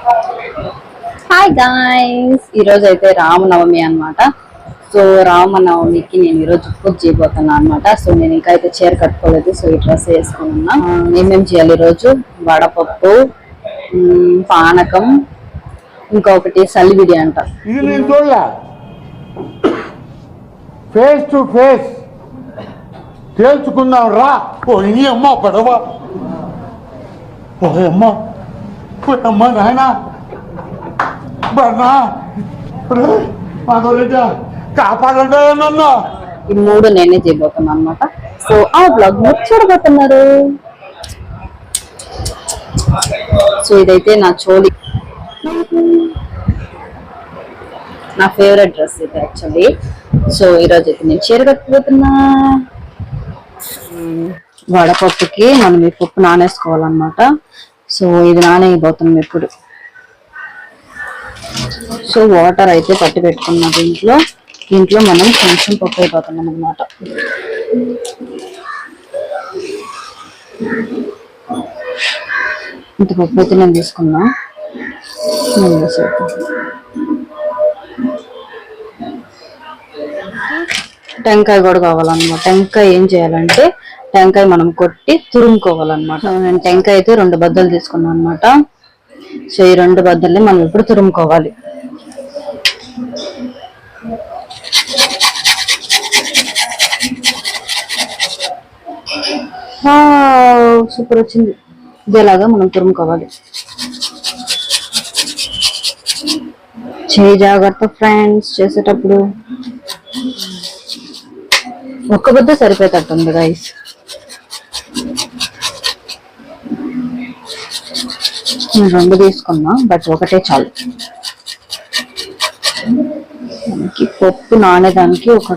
Hi guys, ఈరోజు అయితే రామనవమి అనమాట. సో రామనవమికి నేను ఈరోజు పూజ చేయబోతున్నా అనమాట. సో నేను ఇంకా అయితే చీర కట్టుకోలేదు. సో ఈ డ్రెస్ వేసుకున్నా. ఏమేమి చేయాలి ఈరోజు? వడపప్పు, పానకం, ఇంకొకటి సలివిడి అంట. ఫేస్ టు ఫేస్ తేల్చుకుందాం రా. పోయి అమ్మ పడవ, పోయమ్మ పోయమ్మ నాయన బన్నా కాపాడండి నన్ను. ఈ మూడు నేనే చేయబోతున్నా అనమాట. సో ఆ బ్లాగ్ మీరు చూడబోతున్నారు. సో ఇదైతే నా చోలి, నా ఫేవరెట్ డ్రెస్ ఇది యాక్చువల్లీ. సో ఈరోజు అయితే నేను చీర కట్టుకుపోతున్నా. వడపప్పుకి మనం ఈ పప్పు నానేసుకోవాలన్నమాట. సో ఇది నానేయబోతున్నాం ఇప్పుడు. సో వాటర్ అయితే పట్టి పెట్టుకున్నాం దీంట్లో మనం కొంచెం పప్పు అయిపోతున్నాం అన్నమాట. ఇంత పప్పు అయితే నేను తీసుకున్నా. టెంకాయ కూడా కావాలన్నమాట. టెంకాయ ఏం చేయాలంటే టెంకాయ మనం కొట్టి తురుముకోవాలన్నమాట. నేను టెంకాయ అయితే 2 బద్దలు తీసుకున్నాను అనమాట. సో ఈ 2 బద్దల్ని మనం ఇప్పుడు తురుముకోవాలి. సూపర్ వచ్చింది. ఇదేలాగా మనం తురుముకోవాలి. చేయి జాగ్రత్త ఫ్రెండ్స్ చేసేటప్పుడు. ఒక్క బద్ద సరిపోయేటట్టుంది గైస్. నేను 2 తీసుకున్నా, బట్ ఒకటే చాలు. మనకి పప్పు నానేదానికి ఒక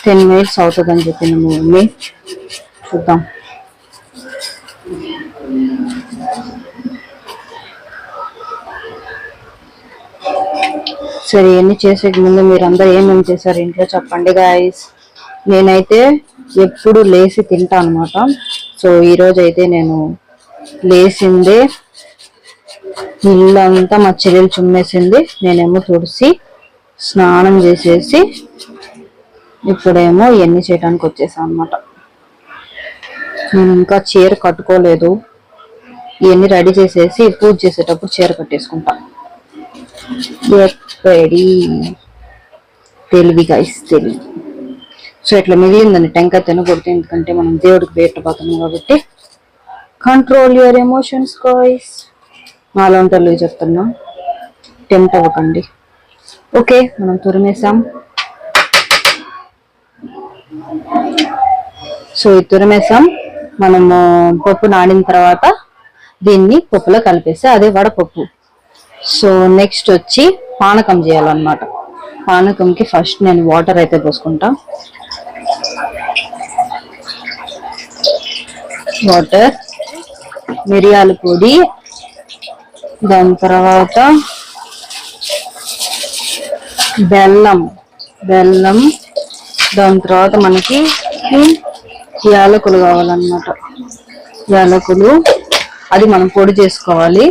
10 minutes అవుతుందని చెప్పింది మా మమ్మీ. చూద్దాం. సరే, ఇవన్నీ చేసే ముందు మీరందరూ ఏమేమి చేశారు ఇంట్లో చెప్పండి గాయస్. నేనైతే ఎప్పుడు లేచి తింటా అనమాట. సో ఈరోజు అయితే నేను లేచిందే ఇల్లంతా మా చెల్లెలు చుమ్మేసింది. నేనేమో తుడిసి స్నానం చేసేసి ఇప్పుడేమో ఇవన్నీ చేయడానికి వచ్చేసాను అనమాట. నేను ఇంకా చీర కట్టుకోలేదు. ఇవన్నీ రెడీ చేసేసి పూజ చేసేటప్పుడు చీర కట్టేసుకుంటా. తెలివి గైస్, తెలివి. సో ఇట్లా మిగిలిందని టెంకాయ తినకూడదు, ఎందుకంటే మనం దేవుడికి పెట్టబోతున్నాం కాబట్టి. Control your emotions guys. నాలో తెలివి చెప్తున్నా, టెంప్ట్ అవ్వకండి. ఓకే, మనం తురిమేసాం. సో ఇది తురిమేసాం. మనము పప్పు నానిన తర్వాత దీన్ని పప్పులో కలిపేసి అదే వడపప్పు. సో నెక్స్ట్ వచ్చి పానకం చేయాలన్నమాట. పానకంకి ఫస్ట్ నేను వాటర్ అయితే పోసుకుంటా. వాటర్, మిరియాల పొడి, దాని తర్వాత బెల్లం, దాని తర్వాత మనకి యాలకులు కావాలన్నమాట. యాలకులు అది మనం పొడి చేసుకోవాలి.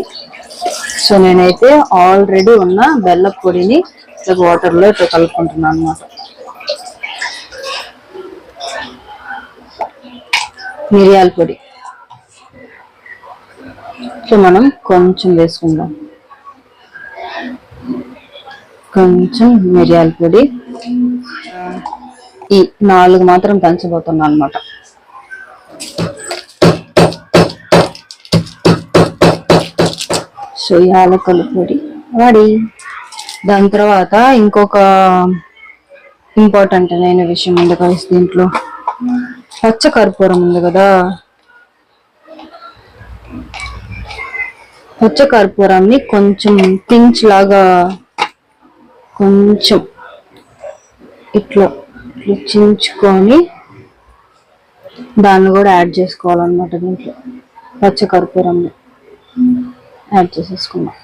సో నేనైతే ఆల్రెడీ ఉన్న బెల్లం పొడిని వాటర్లో ఇట్లా కలుపుకుంటున్నాను అన్నమాట. మిరియాల పొడి సో మనం కొంచెం వేసుకుందాం. కొంచెం మిరియాల పొడి, ఈ 4 మాత్రం దంచబోతున్నాను అన్నమాట. సో యాలకుల పొడి రెడీ. దాని తర్వాత ఇంకొక ఇంపార్టెంట్ అయిన విషయం ఉంది గైస్. దీంట్లో పచ్చ కర్పూరం ఉంది కదా, పచ్చ కర్పూరాన్ని కొంచెం పించ్ లాగా కొంచెం ఇట్లా చించుకొని దాన్ని కూడా యాడ్ చేసుకోవాలన్నమాట. దీంట్లో పచ్చ కర్పూరాన్ని యాడ్ చేసేసుకున్నాం.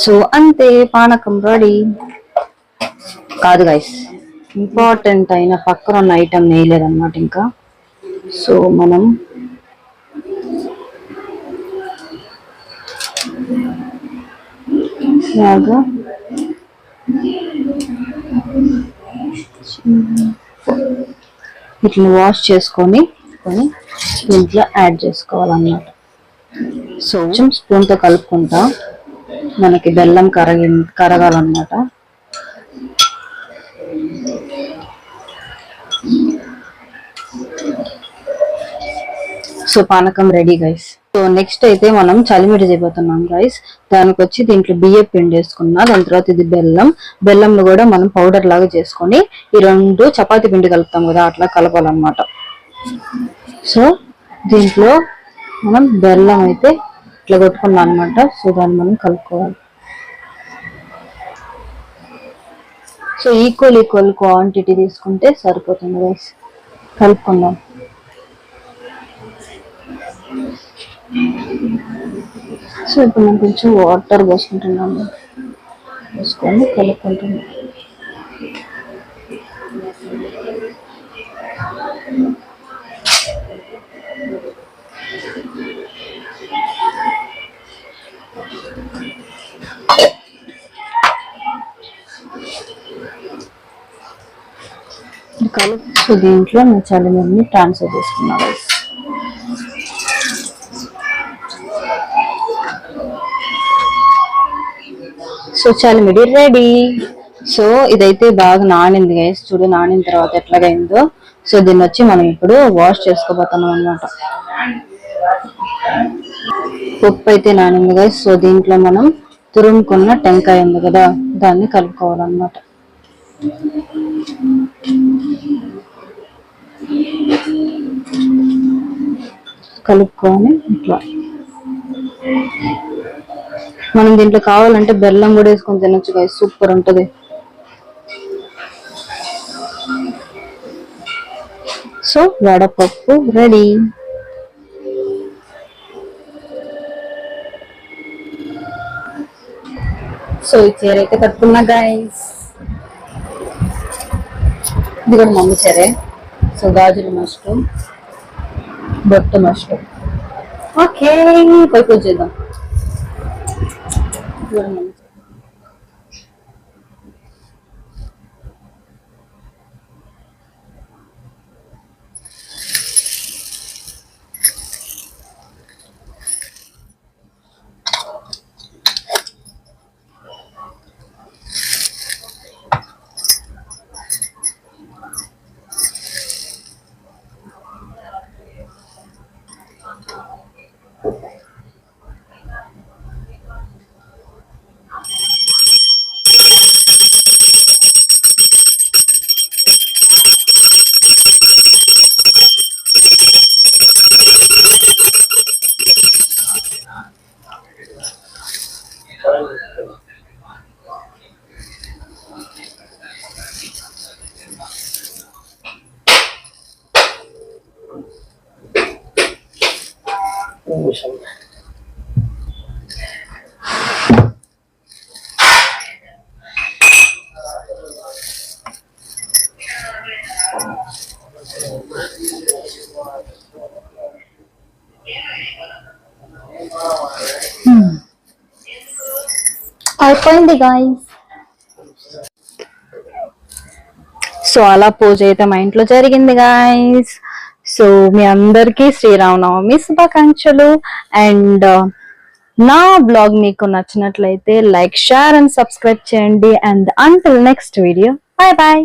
సో అంతే, పానకం రెడీ. కాదు గైస్, ఇంపార్టెంట్ అయిన పక్కన ఉన్న ఐటమ్ వేయలేదన్నమాట ఇంకా. సో మనం బాగా ఇట్లా వాష్ చేసుకొని దీంట్లో యాడ్ చేసుకోవాలన్నమాట. సో కొంచెం స్పూన్తో కలుపుకుంటా మనకి బెల్లం కరగాలన్నమాట. సో పానకం రెడీ గైస్. సో నెక్స్ట్ అయితే మనం చలిమిడి చేయబోతున్నాం గైస్. దానికి వచ్చి దీంట్లో బియ్యం పిండి వేసుకున్నా, దాని తర్వాత ఇది బెల్లంను కూడా మనం పౌడర్ లాగా చేసుకొని ఈ రెండు చపాతీ పిండి కలుపుతాం కదా అట్లా కలపాలన్నమాట. సో దీంట్లో మనం బెల్లం అయితే ఇట్లా కొట్టుకున్నాం అనమాట. సో దాన్ని మనం కలుపుకోవాలి. సో ఈక్వల్ క్వాంటిటీ తీసుకుంటే సరిపోతుంది గైస్. కలుపుకుందాం. సో ఇప్పుడు నేను కొంచెం వాటర్ పోసుకుంటున్నాను. పోసుకొని కలుపుకుంటున్నాను. సో దీంట్లో నేను చలిమిడిని ట్రాన్స్ఫర్ చేసుకున్నాను. సో చలిమిడి రెడీ. సో ఇదైతే బాగా నానింది గైస్. చూడు నానిన తర్వాత ఎట్లాగైందో. సో దీన్ని వచ్చి మనం ఇప్పుడు వాష్ చేసుకోబోతున్నాం అనమాట. పప్పు అయితే నానింది గైస్. సో దీంట్లో మనం తురుముకున్న టెంకాయ ఉంది కదా దాన్ని కలుపుకోవాలన్నమాట. కలుపుకొని ఇట్లా మనం దీంట్లో కావాలంటే బెల్లం కూడా వేసుకొని తినొచ్చు గైస్. సూపర్ ఉంటది. సో వడపప్పు రెడీ. సో ఈ చీర అయితే కట్టుకున్నా గైస్. ఇది కూడా మమ్మీ చీరే. సో గాజులు మస్ట్, బొట్టు మస్ట్. ఓకే పోయి పూజ చేద్దాం. అయిపోయింది గాయ్స్. సో అలా పూజ అయితే మా ఇంట్లో జరిగింది గాయ్స్. సో మీ అందరికీ శ్రీరామనవమి శుభాకాంక్షలు. అండ్ నా బ్లాగ్ మీకు నచ్చినట్లయితే లైక్, షేర్ అండ్ సబ్స్క్రైబ్ చేయండి. And until next video, bye bye.